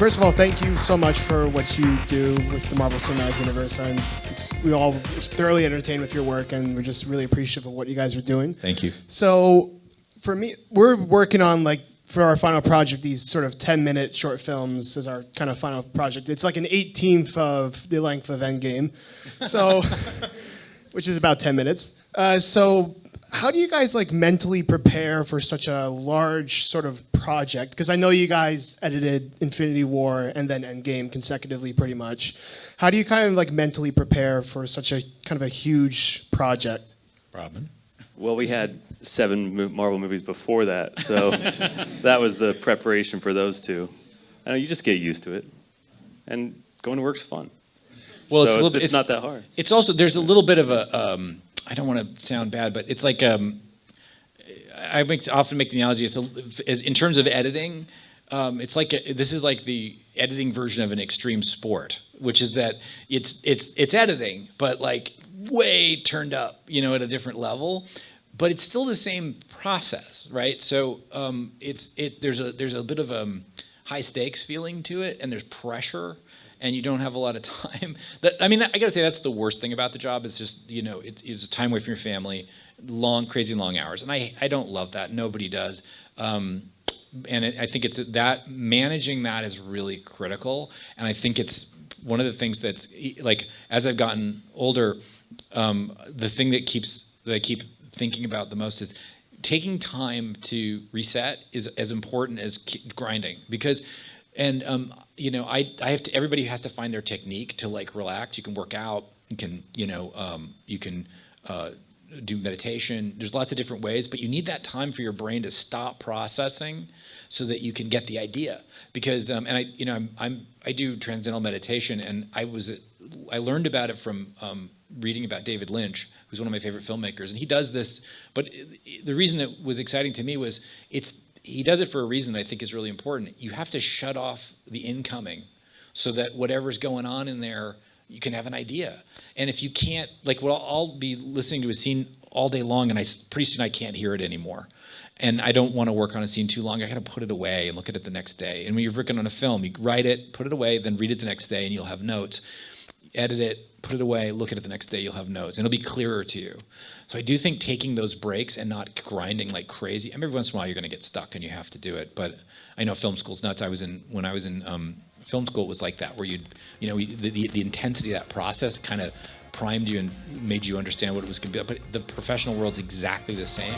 First of all, thank you so much for what you do with the Marvel Cinematic Universe. And we all thoroughly entertained with your work, and we're just really appreciative of what you guys are doing. Thank you. So, for me, we're working on for our final project, these sort of 10-minute short films as our kind of final project. It's like an 18th of the length of Endgame, so which is about 10 minutes. So how do you guys mentally prepare for such a large sort of project? Because I know you guys edited Infinity War and then Endgame consecutively pretty much. How do you kind of mentally prepare for such a kind of a huge project? Robin? Well, we had 7 Marvel movies before that, so that was the preparation for those two. I know you just get used to it, and going to work's fun. Well, so it's not that hard. It's also, there's a little bit of a, I don't want to sound bad, but it's like, I often make the analogy, as in terms of editing, it's like this is like the editing version of an extreme sport, which is that it's editing, but way turned up, at a different level. But it's still the same process, right? So there's a bit of a high stakes feeling to it, and there's pressure, and you don't have a lot of time. I gotta say that's the worst thing about the job is just it's a time away from your family, crazy long hours, and I don't love that. Nobody does, and I think it's that managing that is really critical, and I think it's one of the things that's as I've gotten older, the thing that I keep thinking about the most is taking time to reset is as important as grinding, because I have to, everybody has to find their technique to relax. You can work out, you can do meditation. There's lots of different ways, but you need that time for your brain to stop processing so that you can get the idea. Because I do transcendental meditation, and I learned about it from reading about David Lynch, who's one of my favorite filmmakers, and he does this. But the reason it was exciting to me was he does it for a reason that I think is really important. You have to shut off the incoming so that whatever's going on in there, you can have an idea. And if you can't, I'll be listening to a scene all day long, and pretty soon I can't hear it anymore. And I don't want to work on a scene too long. I got to put it away and look at it the next day. And when you're working on a film, you write it, put it away, then read it the next day, and you'll have notes. Edit it, put it away, look at it the next day, you'll have notes, and it'll be clearer to you. So I do think taking those breaks and not grinding like crazy. Every once in a while you're going to get stuck and you have to do it. But I know film school's nuts. When I was in film school, it was like that, where the intensity of that process kind of primed you and made you understand what it was going to be. But the professional world's exactly the same.